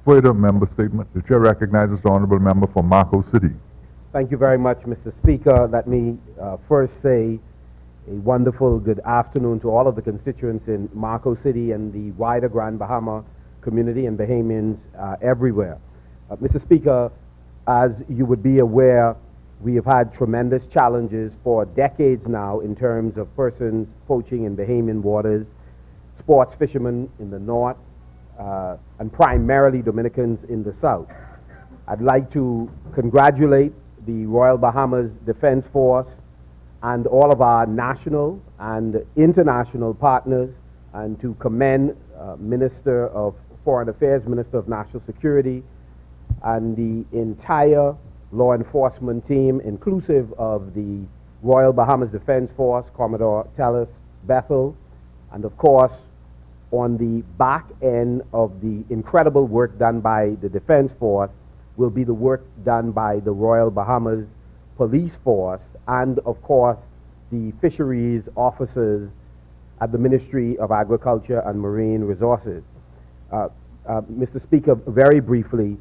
further member statement. The chair recognizes the honorable member for Marco City. Thank you very much, Mr. Speaker. Let me first say a wonderful good afternoon to all of the constituents in Marco City and the wider Grand Bahama community and Bahamians everywhere. Mr. Speaker, as you would be aware, we have had tremendous challenges for decades now in terms of persons poaching in Bahamian waters, sports fishermen in the north, and primarily Dominicans in the south. I'd like to congratulate the Royal Bahamas Defense Force and all of our national and international partners, and to commend Minister of Foreign Affairs, Minister of National Security, and the entire law enforcement team, inclusive of the Royal Bahamas Defense Force, Commodore Tellis Bethel, and of course, on the back end of the incredible work done by the Defense Force will be the work done by the Royal Bahamas Police Force and, of course, the fisheries officers at the Ministry of Agriculture and Marine Resources. Mr. Speaker, very briefly,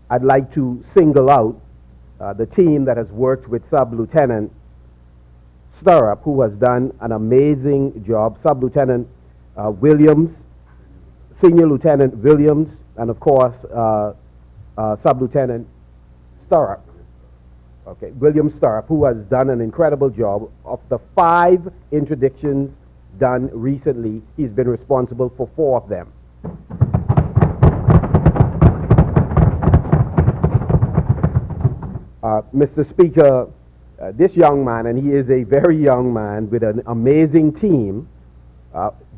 I'd like to single out the team that has worked with Sub-Lieutenant Stirrup, who has done an amazing job. Sub-Lieutenant Williams, Senior Lieutenant Williams, and of course, Sub-Lieutenant Stirrup. Okay, William Stirrup, who has done an incredible job. Of the 5 interdictions done recently, he's been responsible for 4 of them. Mr. Speaker, this young man, and he is a very young man with an amazing team,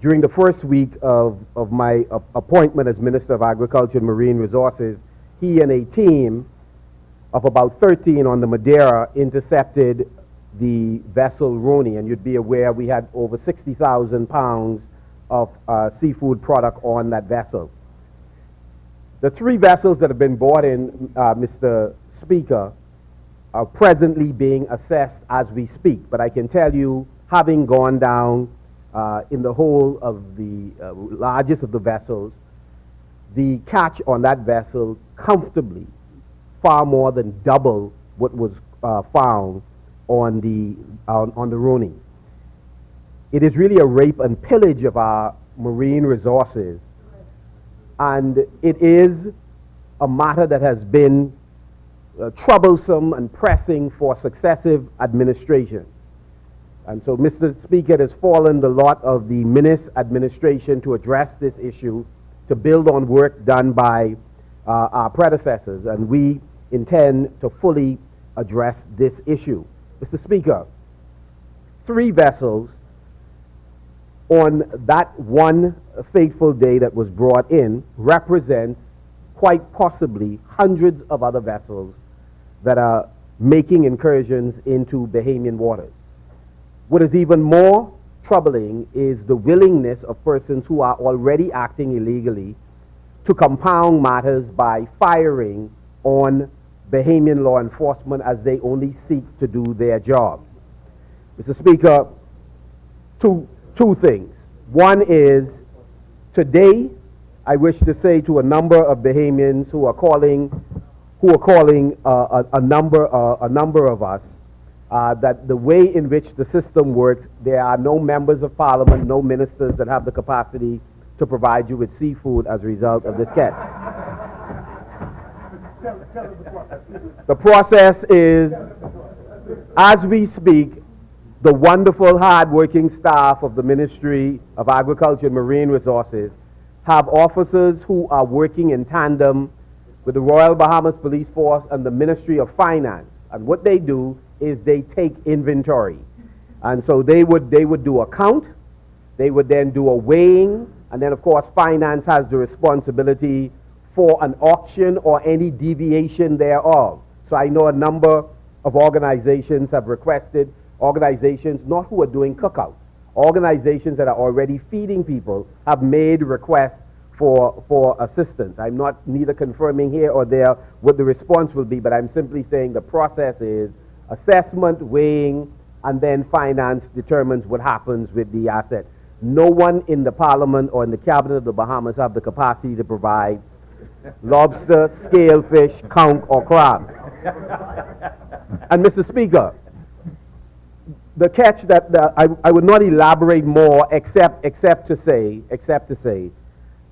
during the first week of my appointment as Minister of Agriculture and Marine Resources, he and a team of about 13 on the Madeira intercepted the vessel Roni, and you'd be aware we had over 60,000 pounds of seafood product on that vessel. The 3 vessels that have been brought in, Mr. Speaker, are presently being assessed as we speak, but I can tell you, having gone down in the whole of the largest of the vessels, the catch on that vessel comfortably far more than double what was found on the Roni. It is really a rape and pillage of our marine resources, and it is a matter that has been troublesome and pressing for successive administrations. And so, Mr. Speaker, it has fallen the lot of the Minis administration to address this issue, to build on work done by our predecessors, and we intend to fully address this issue. Mr. Speaker, 3 vessels on that one fateful day that was brought in represents quite possibly hundreds of other vessels that are making incursions into Bahamian waters. What is even more troubling is the willingness of persons who are already acting illegally to compound matters by firing on Bahamian law enforcement as they only seek to do their jobs. Mr. Speaker, two things. One is, today, I wish to say to a number of Bahamians who are calling a number of us, that the way in which the system works, there are no members of parliament, no ministers that have the capacity to provide you with seafood as a result of this catch. The process is, as we speak, the wonderful, hard-working staff of the Ministry of Agriculture and Marine Resources have officers who are working in tandem with the Royal Bahamas Police Force and the Ministry of Finance. And what they do is they take inventory. And so they would do a count, they would then do a weighing, and then of course finance has the responsibility for an auction or any deviation thereof. So I know a number of organizations have requested, organizations not who are doing cookouts, organizations that are already feeding people have made requests for assistance. I'm not neither confirming here or there what the response will be, but I'm simply saying the process is assessment, weighing, and then finance determines what happens with the asset. No one in the Parliament or in the Cabinet of the Bahamas have the capacity to provide lobster, scalefish, conch, or crabs. And Mr. Speaker, the catch that I would not elaborate more except to say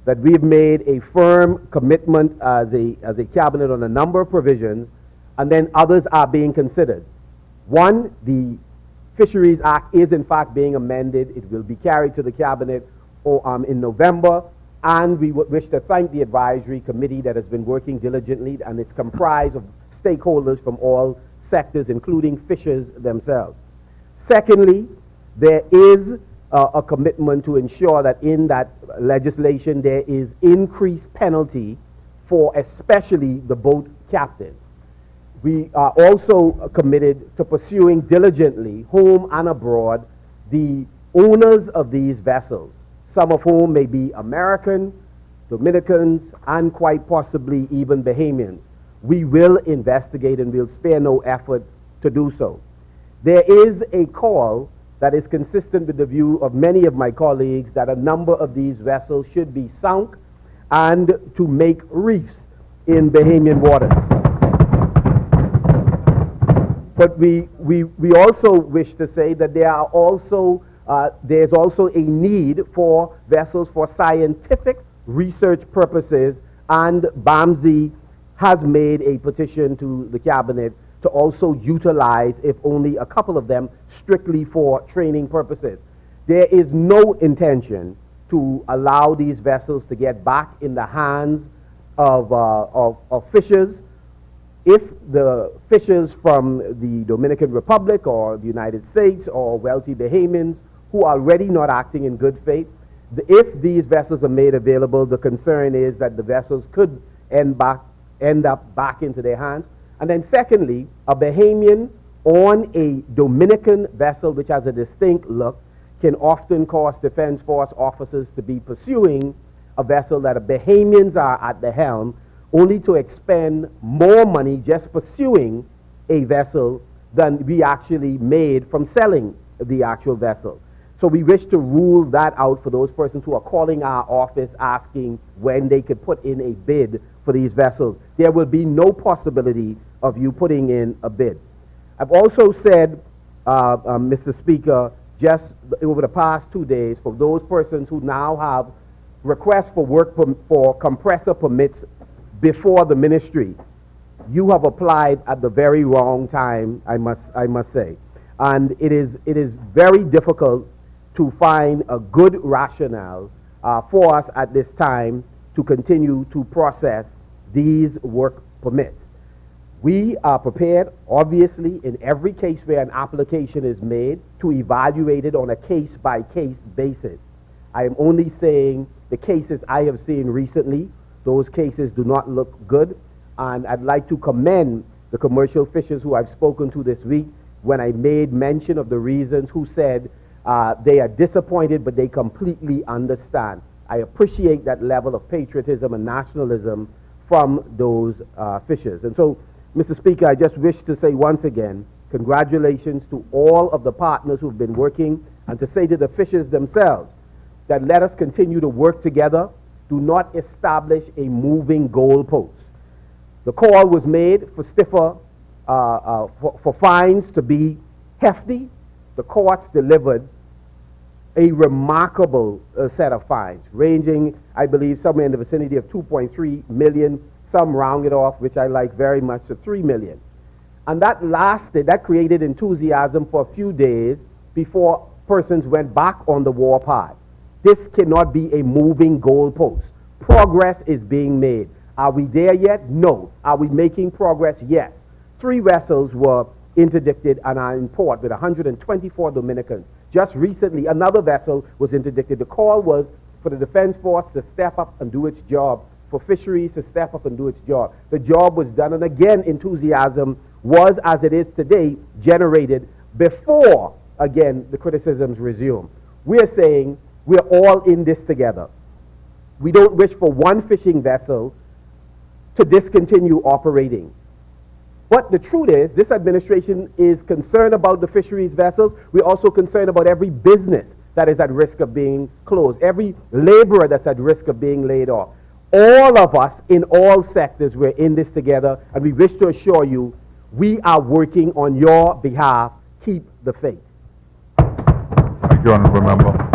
that we've made a firm commitment as a cabinet on a number of provisions, and then others are being considered. One, the Fisheries Act is in fact being amended. It will be carried to the cabinet in November, and we wish to thank the advisory committee that has been working diligently, and it's comprised of stakeholders from all sectors, including fishers themselves. Secondly, there is a commitment to ensure that in that legislation there is increased penalty for especially the boat captain. We are also committed to pursuing diligently, home and abroad, the owners of these vessels, some of whom may be American, Dominicans, and quite possibly even Bahamians. We will investigate and we'll spare no effort to do so. There is a call that is consistent with the view of many of my colleagues that a number of these vessels should be sunk and to make reefs in Bahamian waters. But we also wish to say that there's also a need for vessels for scientific research purposes, and BAMSI has made a petition to the cabinet to also utilize, if only a couple of them, strictly for training purposes. There is no intention to allow these vessels to get back in the hands of fishers. If the fishers from the Dominican Republic or the United States or wealthy Bahamians who are already not acting in good faith, if these vessels are made available, the concern is that the vessels could end up back into their hands. And then secondly, a Bahamian on a Dominican vessel which has a distinct look can often cause Defense Force officers to be pursuing a vessel that Bahamians are at the helm, only to expend more money just pursuing a vessel than we actually made from selling the actual vessel. So we wish to rule that out for those persons who are calling our office asking when they could put in a bid for these vessels. There will be no possibility of you putting in a bid. I've also said, Mr. Speaker, just over the past 2 days, for those persons who now have requests for for compressor permits before the ministry, you have applied at the very wrong time, I must say. And it is very difficult to find a good rationale for us at this time to continue to process these work permits. We are prepared, obviously, in every case where an application is made, to evaluate it on a case-by-case basis. I am only saying the cases I have seen recently, those cases do not look good, and I'd like to commend the commercial fishers who I've spoken to this week when I made mention of the reasons, who said they are disappointed, but they completely understand. I appreciate that level of patriotism and nationalism from those fishers. And so, Mr. Speaker, I just wish to say once again, congratulations to all of the partners who've been working, and to say to the fishers themselves that let us continue to work together. Do not establish a moving goalpost. The call was made for stiffer, for fines to be hefty. The courts delivered a remarkable set of fines, ranging, I believe, somewhere in the vicinity of 2.3 million, some rounded off, which I like very much, to 3 million. And that created enthusiasm for a few days before persons went back on the warpath. This cannot be a moving goalpost. Progress is being made. Are we there yet? No. Are we making progress? Yes. 3 vessels were interdicted and are in port with 124 Dominicans. Just recently, another vessel was interdicted. The call was for the Defense Force to step up and do its job, for fisheries to step up and do its job. The job was done, and again, enthusiasm was, as it is today, generated before, again, the criticisms resume. We're saying we're all in this together. We don't wish for one fishing vessel to discontinue operating. But the truth is, this administration is concerned about the fisheries vessels. We're also concerned about every business that is at risk of being closed, every laborer that's at risk of being laid off. All of us in all sectors, we're in this together, and we wish to assure you we are working on your behalf. Keep the faith. Thank you, honorable member.